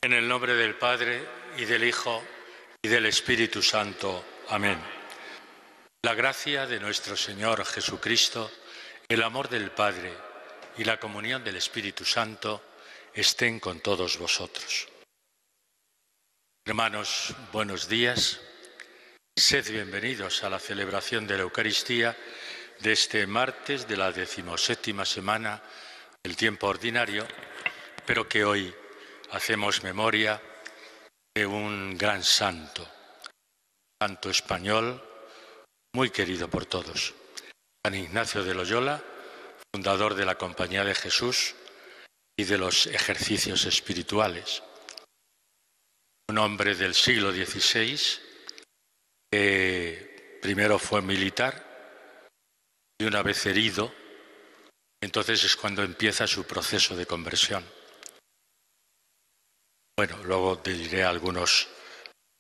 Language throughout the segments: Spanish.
En el nombre del Padre, y del Hijo, y del Espíritu Santo. Amén. La gracia de nuestro Señor Jesucristo, el amor del Padre y la comunión del Espíritu Santo estén con todos vosotros. Hermanos, buenos días. Sed bienvenidos a la celebración de la Eucaristía de este martes de la 17ª semana del tiempo ordinario, pero que hoy hacemos memoria de un gran santo español muy querido por todos, San Ignacio de Loyola, fundador de la Compañía de Jesús y de los ejercicios espirituales. Un hombre del siglo XVI que primero fue militar y una vez herido, entonces es cuando empieza su proceso de conversión. Bueno, luego diré algunos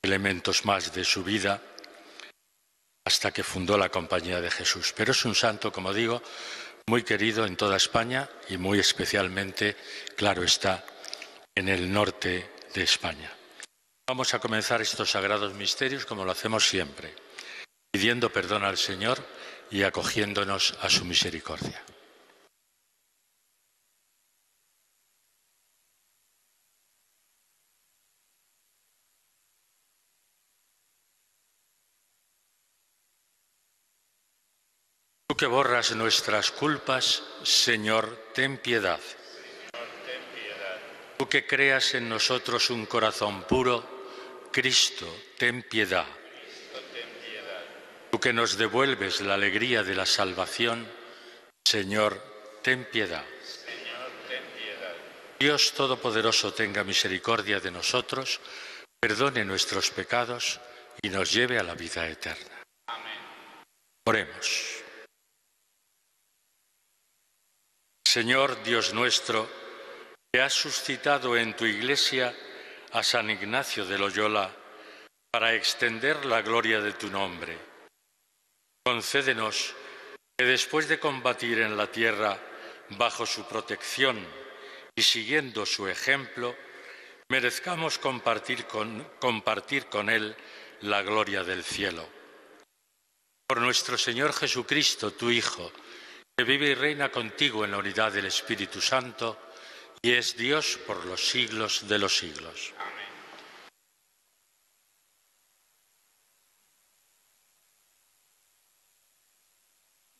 elementos más de su vida hasta que fundó la Compañía de Jesús. Pero es un santo, como digo, muy querido en toda España y muy especialmente, claro está, en el norte de España. Vamos a comenzar estos sagrados misterios como lo hacemos siempre, pidiendo perdón al Señor y acogiéndonos a su misericordia. Tú que borras nuestras culpas, Señor, ten piedad. Tú que creas en nosotros un corazón puro, Cristo, ten piedad. Tú que nos devuelves la alegría de la salvación, Señor, ten piedad. Dios Todopoderoso tenga misericordia de nosotros, perdone nuestros pecados y nos lleve a la vida eterna. Amén. Oremos. Señor Dios nuestro, que has suscitado en tu Iglesia a San Ignacio de Loyola para extender la gloria de tu nombre, concédenos que después de combatir en la tierra bajo su protección y siguiendo su ejemplo, merezcamos compartir con él la gloria del cielo. Por nuestro Señor Jesucristo, tu Hijo, que vive y reina contigo en la unidad del Espíritu Santo y es Dios por los siglos de los siglos. Amén.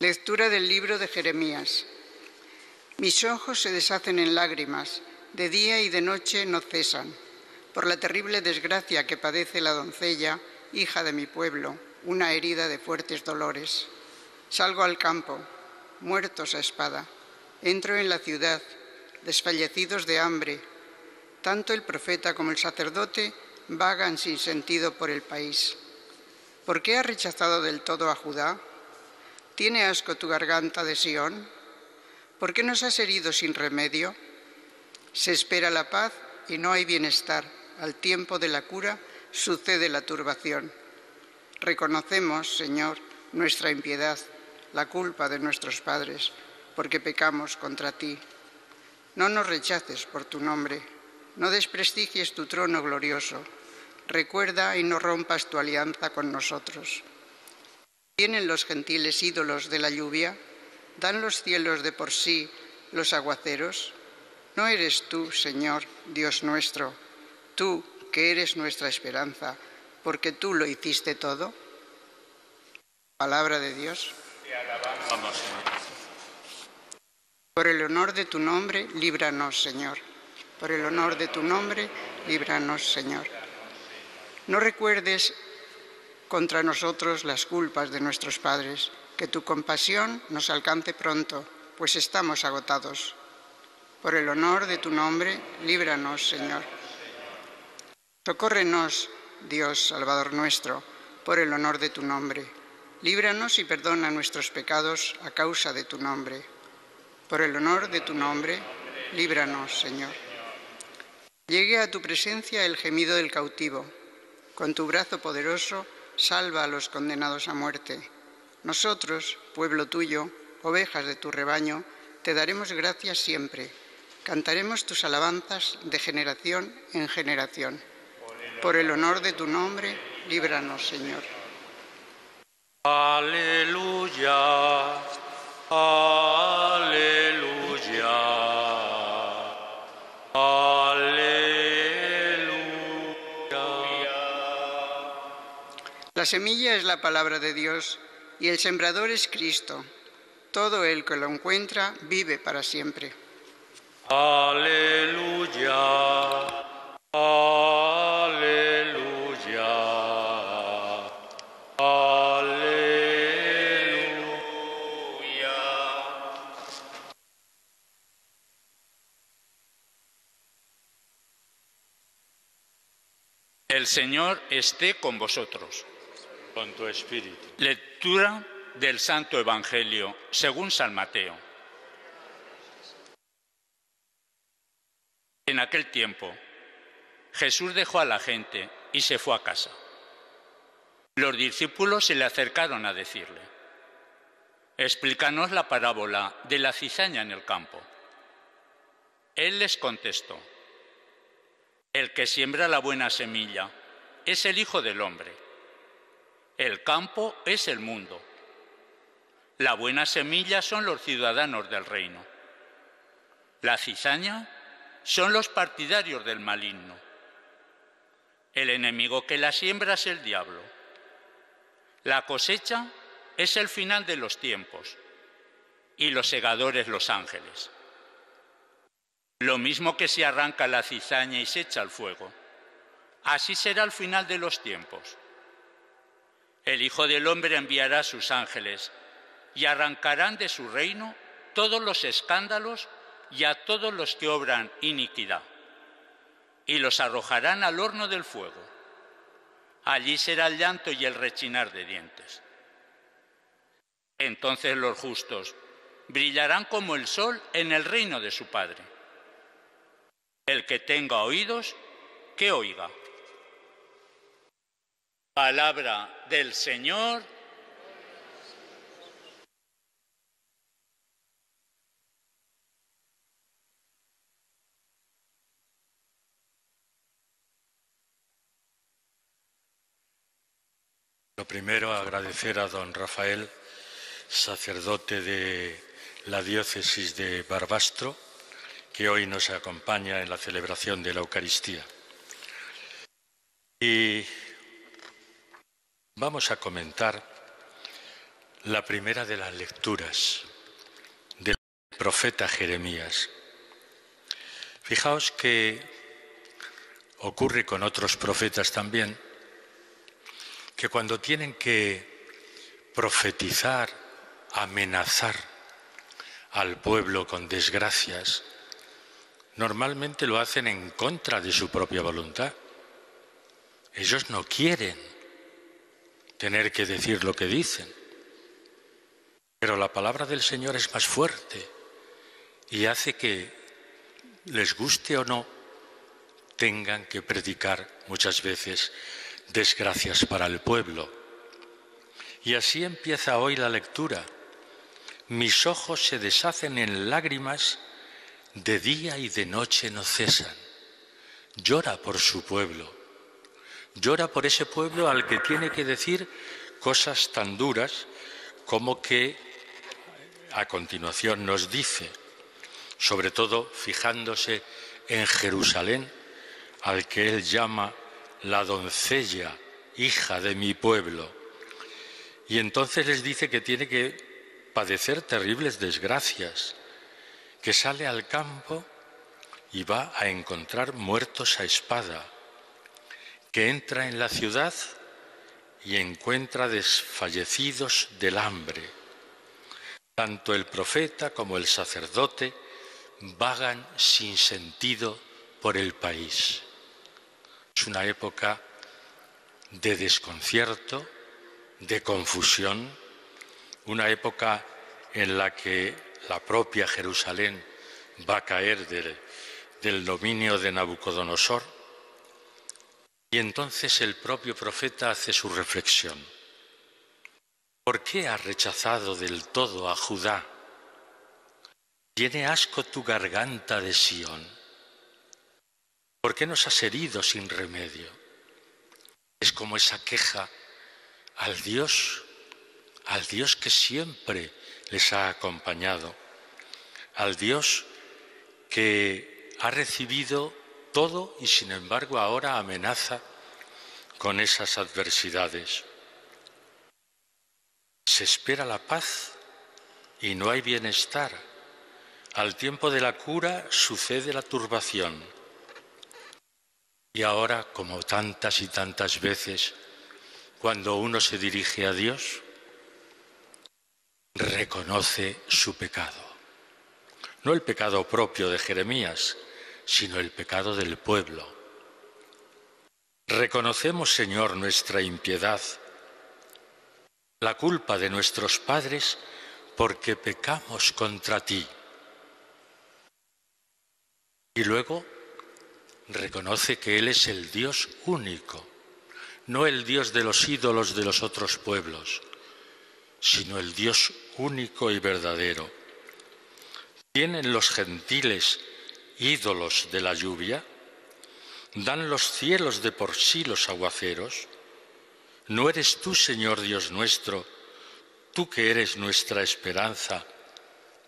Lectura del libro de Jeremías. Mis ojos se deshacen en lágrimas, de día y de noche no cesan, por la terrible desgracia que padece la doncella, hija de mi pueblo, una herida de fuertes dolores. Salgo al campo, muertos a espada. Entro en la ciudad, desfallecidos de hambre. Tanto el profeta como el sacerdote vagan sin sentido por el país. ¿Por qué has rechazado del todo a Judá? ¿Tiene asco tu garganta de Sión? ¿Por qué nos has herido sin remedio? Se espera la paz y no hay bienestar. Al tiempo de la cura sucede la turbación. Reconocemos, Señor, nuestra impiedad, la culpa de nuestros padres, porque pecamos contra ti. No nos rechaces por tu nombre, no desprestigies tu trono glorioso. Recuerda y no rompas tu alianza con nosotros. ¿Tienen los gentiles ídolos de la lluvia? ¿Dan los cielos de por sí los aguaceros? ¿No eres tú, Señor, Dios nuestro, tú que eres nuestra esperanza, porque tú lo hiciste todo? Palabra de Dios. Vamos, Señor. Por el honor de tu nombre, líbranos, Señor. Por el honor de tu nombre, líbranos, Señor. No recuerdes contra nosotros las culpas de nuestros padres, que tu compasión nos alcance pronto, pues estamos agotados. Por el honor de tu nombre, líbranos, Señor. Socórrenos, Dios, Salvador nuestro, por el honor de tu nombre. Líbranos y perdona nuestros pecados a causa de tu nombre. Por el honor de tu nombre, líbranos, Señor. Llegue a tu presencia el gemido del cautivo. Con tu brazo poderoso, salva a los condenados a muerte. Nosotros, pueblo tuyo, ovejas de tu rebaño, te daremos gracias siempre. Cantaremos tus alabanzas de generación en generación. Por el honor de tu nombre, líbranos, Señor. Aleluya, aleluya, aleluya. La semilla es la palabra de Dios y el sembrador es Cristo. Todo el que lo encuentra vive para siempre. Aleluya, aleluya, aleluya. El Señor esté con vosotros. Con tu espíritu. Lectura del Santo Evangelio según San Mateo. En aquel tiempo, Jesús dejó a la gente y se fue a casa. Los discípulos se le acercaron a decirle: «Explícanos la parábola de la cizaña en el campo». Él les contestó: «El que siembra la buena semilla es el Hijo del Hombre. El campo es el mundo. La buena semilla son los ciudadanos del reino. La cizaña son los partidarios del maligno. El enemigo que la siembra es el diablo. La cosecha es el final de los tiempos y los segadores los ángeles. Lo mismo que se arranca la cizaña y se echa al fuego, así será el final de los tiempos. El Hijo del Hombre enviará a sus ángeles y arrancarán de su reino todos los escándalos y a todos los que obran iniquidad, y los arrojarán al horno del fuego. Allí será el llanto y el rechinar de dientes. Entonces los justos brillarán como el sol en el reino de su Padre. El que tenga oídos, que oiga». Palabra del Señor. Lo primero, agradecer a don Rafael, sacerdote de la diócesis de Barbastro, que hoy nos acompaña en la celebración de la Eucaristía. Y vamos a comentar la primera de las lecturas del profeta Jeremías. Fijaos que ocurre con otros profetas también, que cuando tienen que profetizar, amenazar al pueblo con desgracias, normalmente lo hacen en contra de su propia voluntad. Ellos no quieren tener que decir lo que dicen, pero la palabra del Señor es más fuerte y hace que, les guste o no, tengan que predicar muchas veces desgracias para el pueblo. Y así empieza hoy la lectura. Mis ojos se deshacen en lágrimas, de día y de noche no cesan. Llora por su pueblo. Llora por ese pueblo al que tiene que decir cosas tan duras como que a continuación nos dice, sobre todo fijándose en Jerusalén, al que él llama la doncella, hija de mi pueblo. Y entonces les dice que tiene que padecer terribles desgracias, que sale al campo y va a encontrar muertos a espada, que entra en la ciudad y encuentra desfallecidos del hambre. Tanto el profeta como el sacerdote vagan sin sentido por el país. Es una época de desconcierto, de confusión, una época en la que la propia Jerusalén va a caer del dominio de Nabucodonosor. Y entonces el propio profeta hace su reflexión. ¿Por qué ha rechazado del todo a Judá? Tiene asco tu garganta de Sión. ¿Por qué nos has herido sin remedio? Es como esa queja al Dios que siempre les ha acompañado, al Dios que ha recibido todo y sin embargo ahora amenaza con esas adversidades. Se espera la paz y no hay bienestar. Al tiempo de la cura sucede la turbación. Y ahora, como tantas y tantas veces, cuando uno se dirige a Dios, reconoce su pecado. No el pecado propio de Jeremías, sino el pecado del pueblo. Reconocemos, Señor, nuestra impiedad, la culpa de nuestros padres porque pecamos contra ti. Y luego reconoce que Él es el Dios único, no el Dios de los ídolos de los otros pueblos, sino el Dios único y verdadero. ¿Tienen los gentiles ídolos de la lluvia? ¿Dan los cielos de por sí los aguaceros? ¿No eres tú, Señor Dios nuestro, tú que eres nuestra esperanza,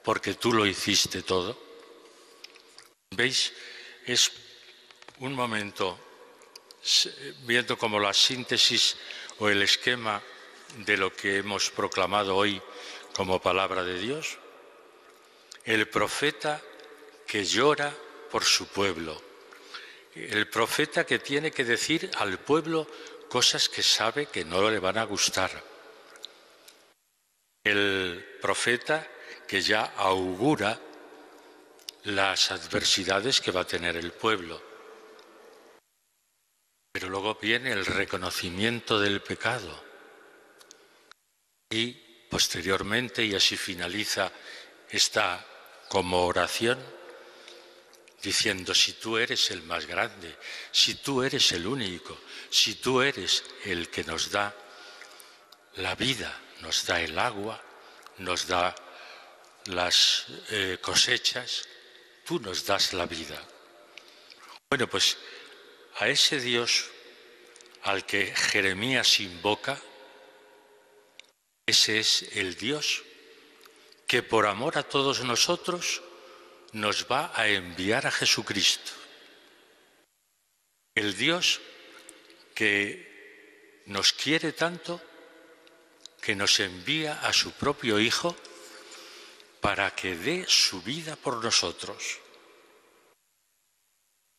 porque tú lo hiciste todo? ¿Veis? Es un momento, viendo como la síntesis o el esquema de lo que hemos proclamado hoy como palabra de Dios. El profeta que llora por su pueblo. El profeta que tiene que decir al pueblo cosas que sabe que no le van a gustar. El profeta que ya augura las adversidades que va a tener el pueblo. Pero luego viene el reconocimiento del pecado. Y posteriormente, y así finaliza esta como oración, diciendo: si tú eres el más grande, si tú eres el único, si tú eres el que nos da la vida, nos da el agua, nos da las cosechas, tú nos das la vida. Bueno, pues a ese Dios al que Jeremías invoca, ese es el Dios que por amor a todos nosotros nos va a enviar a Jesucristo. El Dios que nos quiere tanto que nos envía a su propio Hijo para que dé su vida por nosotros.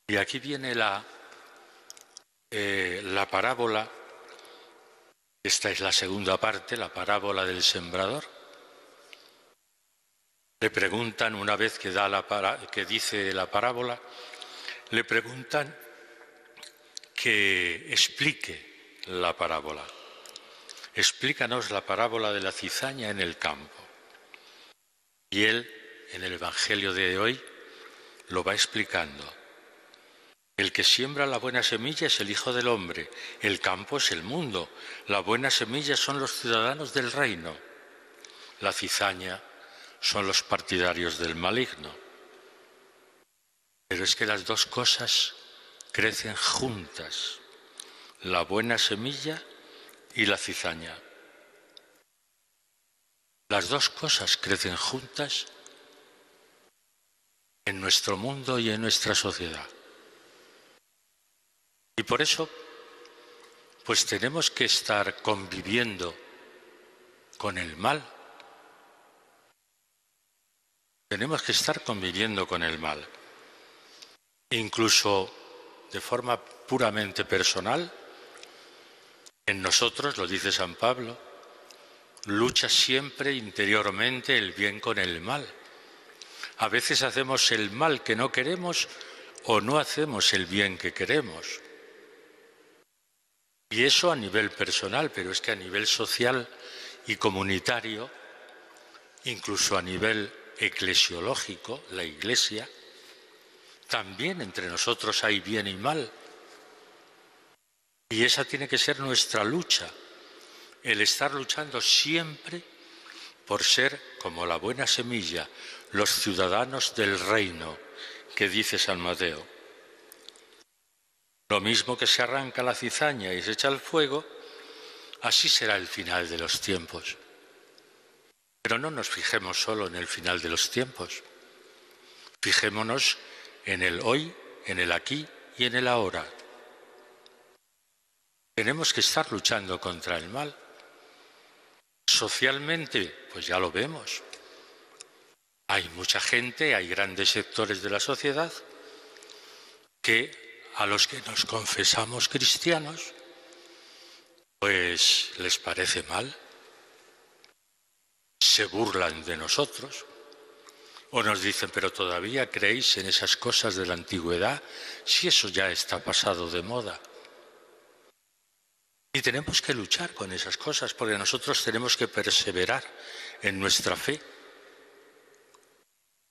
Y aquí viene la parábola, esta es la segunda parte, la parábola del sembrador. Le preguntan, una vez que dice la parábola, le preguntan que explique la parábola. Explícanos la parábola de la cizaña en el campo. Y él, en el Evangelio de hoy, lo va explicando. El que siembra la buena semilla es el Hijo del Hombre, el campo es el mundo, la buena semilla son los ciudadanos del reino, la cizaña son los partidarios del maligno. Pero es que las dos cosas crecen juntas, la buena semilla y la cizaña. Las dos cosas crecen juntas en nuestro mundo y en nuestra sociedad. Y por eso, pues tenemos que estar conviviendo con el mal. Tenemos que estar conviviendo con el mal. Incluso de forma puramente personal, en nosotros, lo dice San Pablo, lucha siempre interiormente el bien con el mal. A veces hacemos el mal que no queremos o no hacemos el bien que queremos. Y eso a nivel personal, pero es que a nivel social y comunitario, incluso a nivel eclesiológico, la Iglesia, también entre nosotros hay bien y mal. Y esa tiene que ser nuestra lucha, el estar luchando siempre por ser como la buena semilla, los ciudadanos del reino que dice San Mateo. Lo mismo que se arranca la cizaña y se echa al fuego, así será el final de los tiempos. Pero no nos fijemos solo en el final de los tiempos. Fijémonos en el hoy, en el aquí y en el ahora. Tenemos que estar luchando contra el mal. Socialmente, pues ya lo vemos. Hay mucha gente, hay grandes sectores de la sociedad que a los que nos confesamos cristianos, pues les parece mal, se burlan de nosotros o nos dicen, pero todavía creéis en esas cosas de la antigüedad, si eso ya está pasado de moda. Y tenemos que luchar con esas cosas porque nosotros tenemos que perseverar en nuestra fe.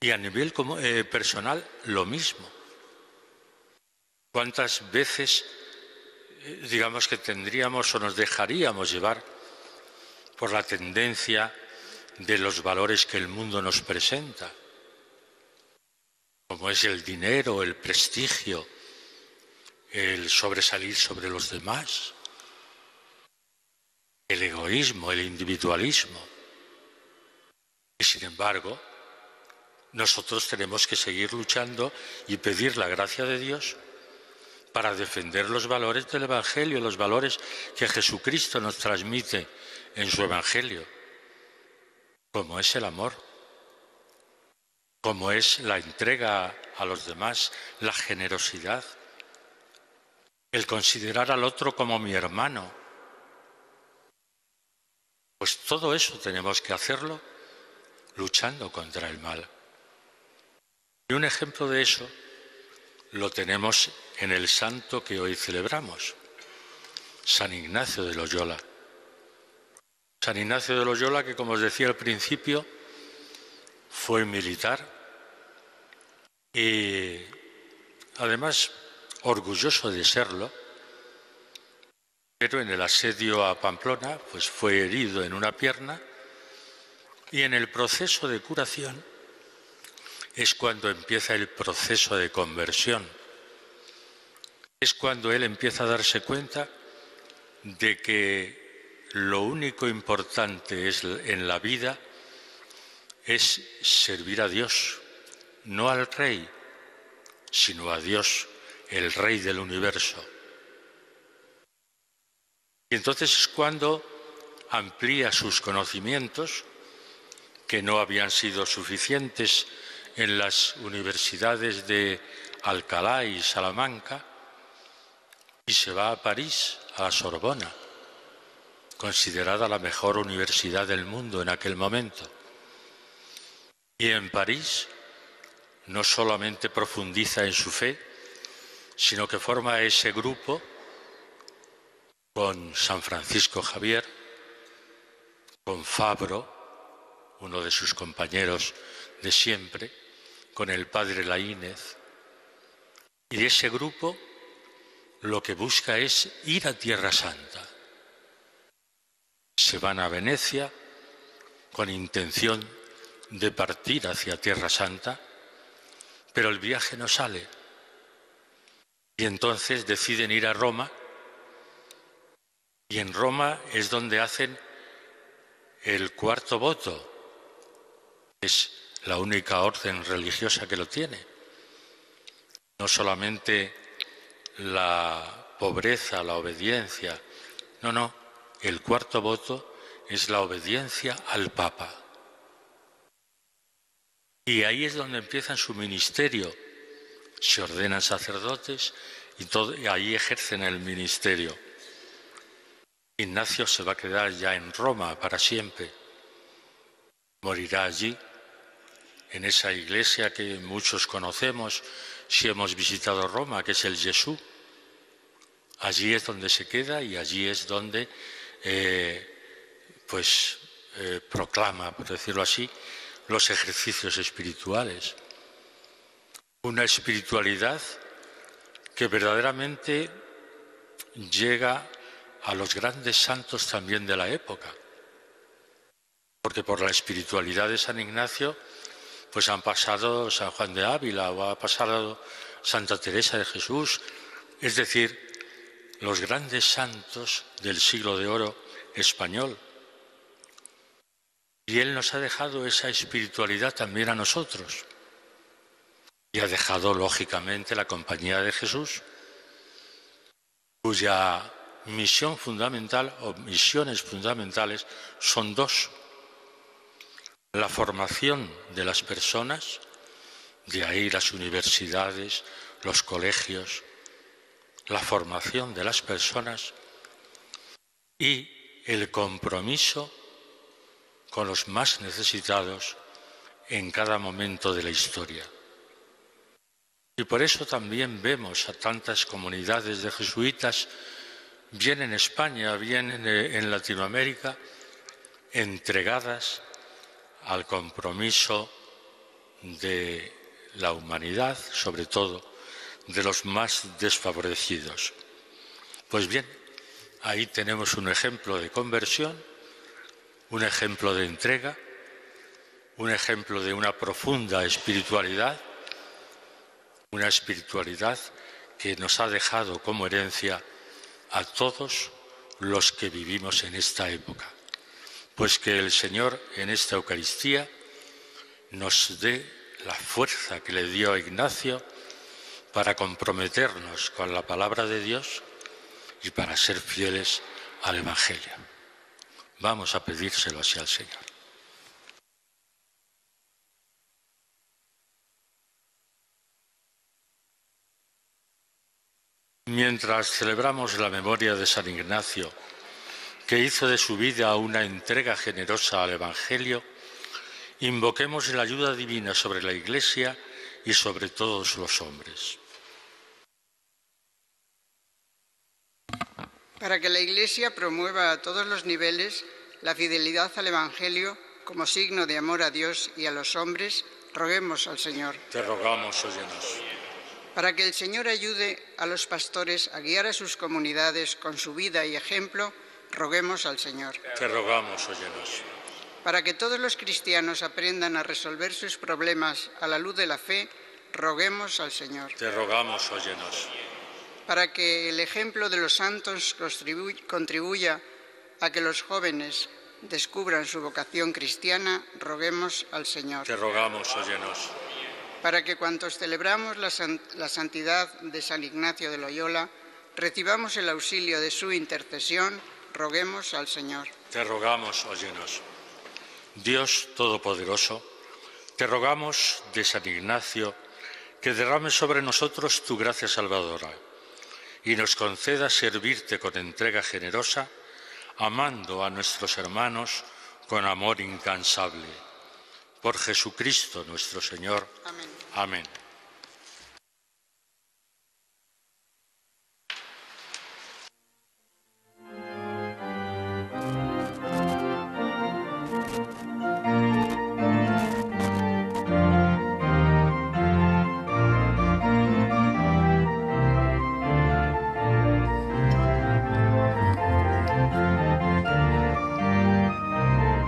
Y a nivel personal, lo mismo. ¿Cuántas veces, digamos que tendríamos o nos dejaríamos llevar por la tendencia de los valores que el mundo nos presenta? Como es el dinero, el prestigio, el sobresalir sobre los demás, el egoísmo, el individualismo. Y sin embargo, nosotros tenemos que seguir luchando y pedir la gracia de Dios para defender los valores del Evangelio, los valores que Jesucristo nos transmite en su Evangelio, como es el amor, como es la entrega a los demás, la generosidad, el considerar al otro como mi hermano. Pues todo eso tenemos que hacerlo luchando contra el mal. Y un ejemplo de eso lo tenemos en el santo que hoy celebramos, San Ignacio de Loyola. San Ignacio de Loyola, que como os decía al principio, fue militar y además orgulloso de serlo, pero en el asedio a Pamplona pues fue herido en una pierna y en el proceso de curación es cuando empieza el proceso de conversión. Es cuando él empieza a darse cuenta de que lo único importante en la vida es servir a Dios, no al Rey, sino a Dios, el Rey del universo. Y entonces es cuando amplía sus conocimientos, que no habían sido suficientes en las universidades de Alcalá y Salamanca, y se va a París, a la Sorbona, considerada la mejor universidad del mundo en aquel momento. Y en París no solamente profundiza en su fe, sino que forma ese grupo con San Francisco Javier, con Fabro, uno de sus compañeros de siempre, con el padre Laínez. Y ese grupo lo que busca es ir a Tierra Santa. Se van a Venecia con intención de partir hacia Tierra Santa, pero el viaje no sale. Y entonces deciden ir a Roma, y en Roma es donde hacen el cuarto voto. Es la única orden religiosa que lo tiene. No solamente la pobreza, la obediencia. No, el cuarto voto es la obediencia al Papa. Y ahí es donde empiezan su ministerio. Se ordenan sacerdotes y ahí ejercen el ministerio. Ignacio se va a quedar ya en Roma para siempre. Morirá allí, en esa iglesia que muchos conocemos si hemos visitado Roma, que es el Jesús. Allí es donde se queda y allí es donde proclama, por decirlo así, los ejercicios espirituales. Una espiritualidad que verdaderamente llega a los grandes santos también de la época. Porque por la espiritualidad de San Ignacio pues han pasado San Juan de Ávila o ha pasado Santa Teresa de Jesús, es decir, los grandes santos del siglo de oro español. Y Él nos ha dejado esa espiritualidad también a nosotros. Y ha dejado, lógicamente, la Compañía de Jesús, cuya misión fundamental o misiones fundamentales son dos: la formación de las personas, de ahí las universidades, los colegios, la formación de las personas, y el compromiso con los más necesitados en cada momento de la historia. Y por eso también vemos a tantas comunidades de jesuitas, bien en España, bien en Latinoamérica, entregadas al compromiso de la humanidad, sobre todo de los más desfavorecidos. Pues bien, ahí tenemos un ejemplo de conversión, un ejemplo de entrega, un ejemplo de una profunda espiritualidad, una espiritualidad que nos ha dejado como herencia a todos los que vivimos en esta época. Pues que el Señor en esta Eucaristía nos dé la fuerza que le dio a Ignacio para comprometernos con la palabra de Dios y para ser fieles al Evangelio. Vamos a pedírselo así al Señor. Mientras celebramos la memoria de San Ignacio, que hizo de su vida una entrega generosa al Evangelio, invoquemos la ayuda divina sobre la Iglesia y sobre todos los hombres. Para que la Iglesia promueva a todos los niveles la fidelidad al Evangelio como signo de amor a Dios y a los hombres, roguemos al Señor. Te rogamos, óyenos. Para que el Señor ayude a los pastores a guiar a sus comunidades con su vida y ejemplo, roguemos al Señor. Te rogamos, óyenos. Para que todos los cristianos aprendan a resolver sus problemas a la luz de la fe, roguemos al Señor. Te rogamos, óyenos. Para que el ejemplo de los santos contribuya a que los jóvenes descubran su vocación cristiana, roguemos al Señor. Te rogamos, óyenos. Para que cuantos celebramos la santidad de San Ignacio de Loyola, recibamos el auxilio de su intercesión, roguemos al Señor. Te rogamos, óyenos. Dios Todopoderoso, te rogamos de San Ignacio que derrames sobre nosotros tu gracia salvadora y nos conceda servirte con entrega generosa, amando a nuestros hermanos con amor incansable. Por Jesucristo nuestro Señor. Amén. Amén.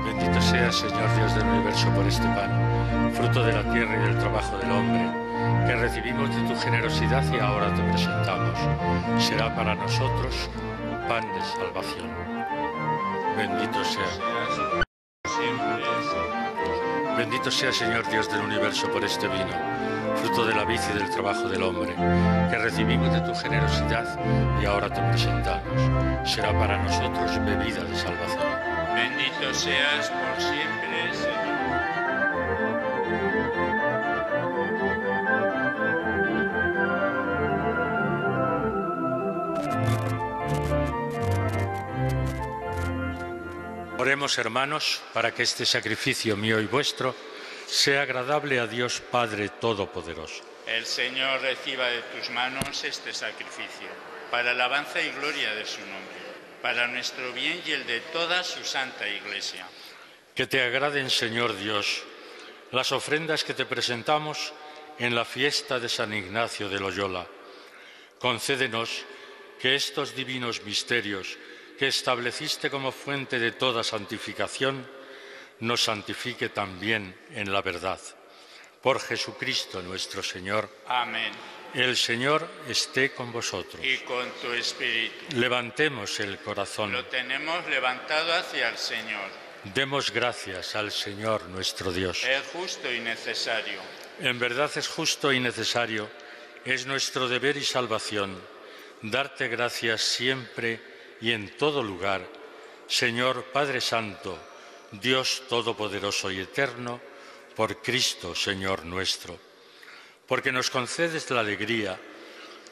Bendito seas, Señor Dios del universo, por este pan, fruto de la tierra y del trabajo del hombre, que recibimos de tu generosidad y ahora te presentamos. Será para nosotros pan de salvación. Bendito sea. Bendito sea, Señor Dios del universo, por este vino, fruto de la vid y del trabajo del hombre, que recibimos de tu generosidad y ahora te presentamos. Será para nosotros bebida de salvación. Bendito seas por siempre, Señor. Oremos, hermanos, para que este sacrificio mío y vuestro sea agradable a Dios Padre Todopoderoso. El Señor reciba de tus manos este sacrificio, para alabanza y gloria de su nombre, para nuestro bien y el de toda su santa Iglesia. Que te agraden, Señor Dios, las ofrendas que te presentamos en la fiesta de San Ignacio de Loyola. Concédenos que estos divinos misterios que estableciste como fuente de toda santificación, nos santifique también en la verdad. Por Jesucristo nuestro Señor. Amén. El Señor esté con vosotros. Y con tu espíritu. Levantemos el corazón. Lo tenemos levantado hacia el Señor. Demos gracias al Señor nuestro Dios. Es justo y necesario. En verdad es justo y necesario, es nuestro deber y salvación, darte gracias siempre y en todo lugar, Señor Padre Santo, Dios Todopoderoso y Eterno, por Cristo, Señor nuestro, porque nos concedes la alegría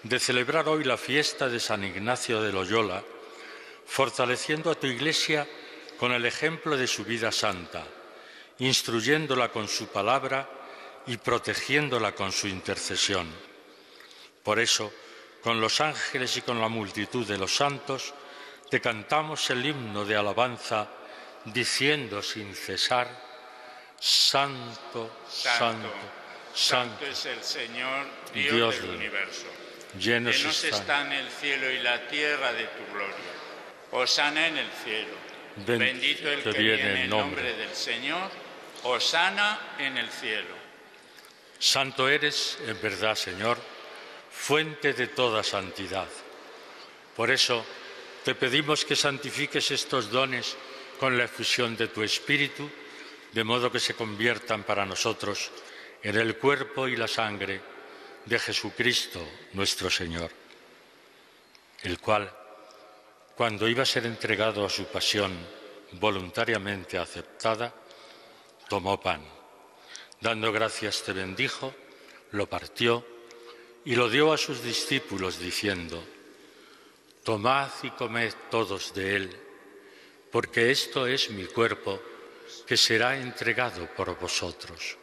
de celebrar hoy la fiesta de San Ignacio de Loyola, fortaleciendo a tu Iglesia con el ejemplo de su vida santa, instruyéndola con su palabra y protegiéndola con su intercesión. Por eso, con los ángeles y con la multitud de los santos, te cantamos el himno de alabanza, diciendo sin cesar: Santo, Santo, Santo es el Señor, Dios del del universo. llenos Llenos están el cielo y la tierra de tu gloria. Hosana en el cielo. Bendito el que viene en nombre del Señor. Hosana en el cielo. Santo eres, en verdad, Señor, fuente de toda santidad. Por eso te pedimos que santifiques estos dones con la efusión de tu Espíritu, de modo que se conviertan para nosotros en el cuerpo y la sangre de Jesucristo nuestro Señor, el cual, cuando iba a ser entregado a su pasión voluntariamente aceptada, tomó pan, dando gracias te bendijo, lo partió y lo dio a sus discípulos diciendo: Tomad y comed todos de él, porque esto es mi cuerpo, que será entregado por vosotros.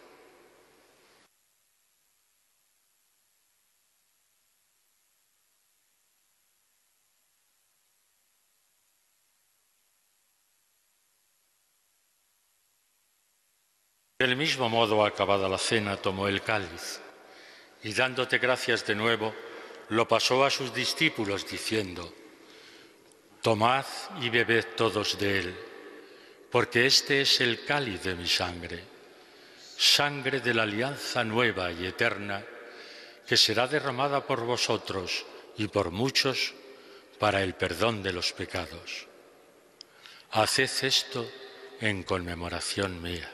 Del mismo modo, acabada la cena, tomó el cáliz y, dándote gracias de nuevo, lo pasó a sus discípulos diciendo: Tomad y bebed todos de él, porque este es el cáliz de mi sangre, sangre de la alianza nueva y eterna, que será derramada por vosotros y por muchos para el perdón de los pecados. Haced esto en conmemoración mía.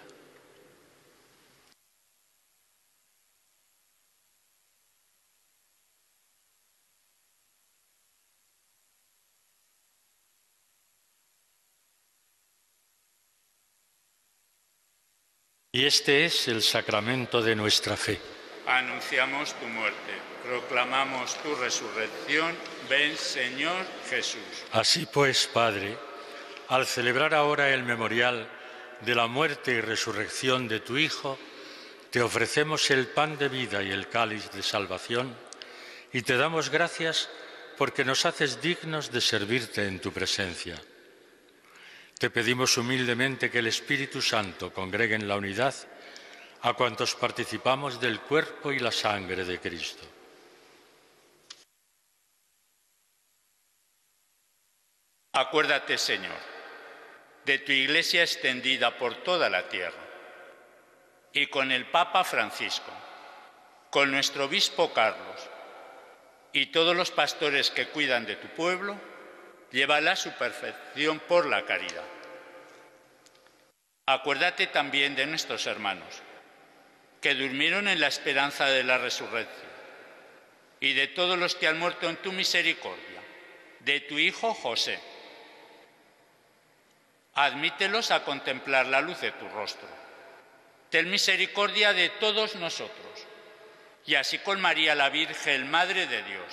Y este es el sacramento de nuestra fe. Anunciamos tu muerte, proclamamos tu resurrección. Ven, Señor Jesús. Así pues, Padre, al celebrar ahora el memorial de la muerte y resurrección de tu Hijo, te ofrecemos el pan de vida y el cáliz de salvación, y te damos gracias porque nos haces dignos de servirte en tu presencia. Te pedimos humildemente que el Espíritu Santo congregue en la unidad a cuantos participamos del cuerpo y la sangre de Cristo. Acuérdate, Señor, de tu Iglesia extendida por toda la tierra, y con el Papa Francisco, con nuestro obispo Carlos y todos los pastores que cuidan de tu pueblo, llévala a su perfección por la caridad. Acuérdate también de nuestros hermanos, que durmieron en la esperanza de la resurrección, y de todos los que han muerto en tu misericordia, de tu Hijo José. Admítelos a contemplar la luz de tu rostro. Ten misericordia de todos nosotros, y así con María la Virgen, Madre de Dios,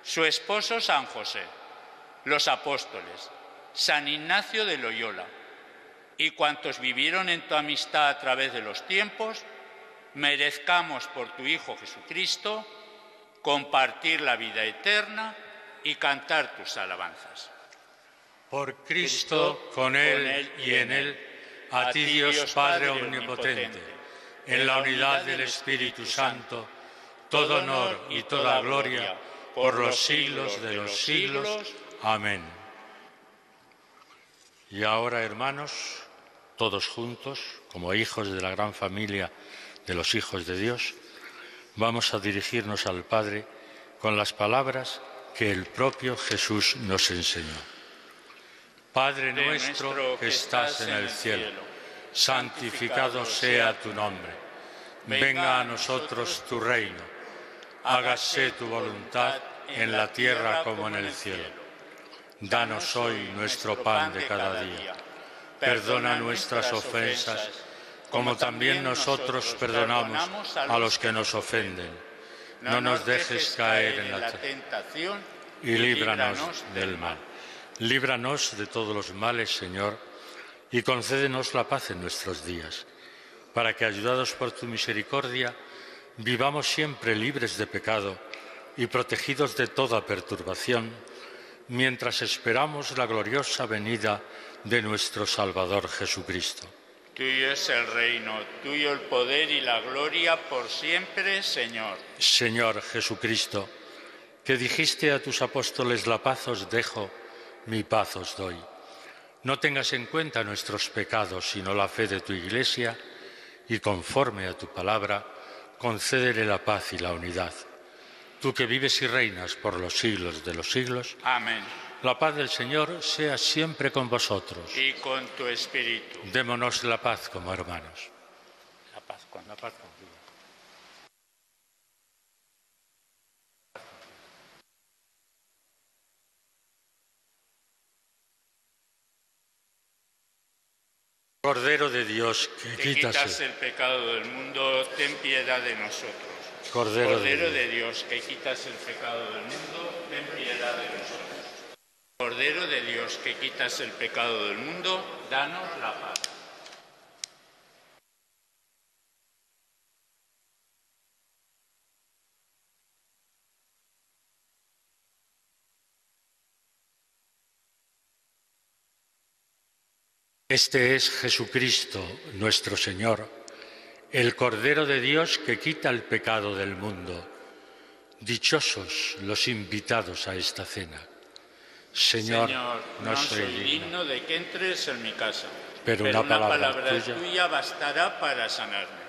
su esposo San José, los apóstoles, San Ignacio de Loyola, y cuantos vivieron en tu amistad a través de los tiempos, merezcamos por tu Hijo Jesucristo compartir la vida eterna y cantar tus alabanzas. Por Cristo, con Él y en Él, a ti Dios Padre Omnipotente, en la unidad del Espíritu Santo, todo honor y toda gloria por los siglos de los siglos. Amén. Y ahora, hermanos, todos juntos, como hijos de la gran familia de los hijos de Dios, vamos a dirigirnos al Padre con las palabras que el propio Jesús nos enseñó. Padre nuestro que estás en el cielo, santificado sea tu nombre. Venga a nosotros tu reino. Hágase tu voluntad en la tierra como en el cielo. Danos hoy nuestro pan de cada día. Perdona nuestras ofensas, como también nosotros perdonamos a los que nos ofenden. No nos dejes caer en la tentación y líbranos del mal. Líbranos de todos los males, Señor, y concédenos la paz en nuestros días, para que, ayudados por tu misericordia, vivamos siempre libres de pecado y protegidos de toda perturbación, mientras esperamos la gloriosa venida de nuestro Salvador Jesucristo. Tuyo es el reino, tuyo el poder y la gloria por siempre, Señor. Señor Jesucristo, que dijiste a tus apóstoles: la paz os dejo, mi paz os doy. No tengas en cuenta nuestros pecados, sino la fe de tu Iglesia, y conforme a tu palabra, concédele la paz y la unidad. Tú que vives y reinas por los siglos de los siglos. Amén. La paz del Señor sea siempre con vosotros. Y con tu espíritu. Démonos la paz como hermanos. La paz contigo. Cordero de Dios, que quitas el pecado del mundo, ten piedad de nosotros. Cordero de Dios, que quitas el pecado del mundo, ten piedad de nosotros. Cordero de Dios, que quitas el pecado del mundo, danos la paz. Este es Jesucristo, nuestro Señor, el Cordero de Dios que quita el pecado del mundo. Dichosos los invitados a esta cena. Señor, no soy digno de que entres en mi casa, pero una palabra tuya bastará para sanarme.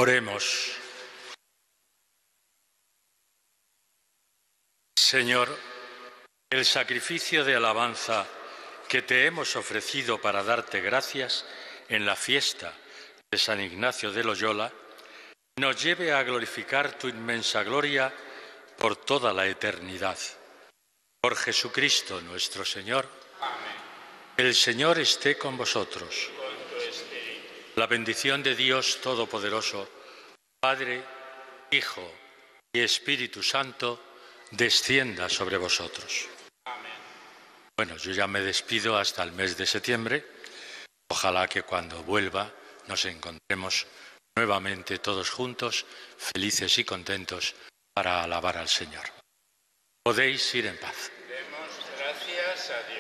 Oremos. Señor, el sacrificio de alabanza que te hemos ofrecido para darte gracias en la fiesta de San Ignacio de Loyola, nos lleve a glorificar tu inmensa gloria por toda la eternidad. Por Jesucristo nuestro Señor. Amén. El Señor esté con vosotros. Con tu espíritu. La bendición de Dios Todopoderoso, Padre, Hijo y Espíritu Santo, descienda sobre vosotros. Amén. Bueno, yo ya me despido hasta el mes de septiembre. Ojalá que cuando vuelva nos encontremos nuevamente todos juntos, felices y contentos, para alabar al Señor. Podéis ir en paz. Demos gracias a Dios.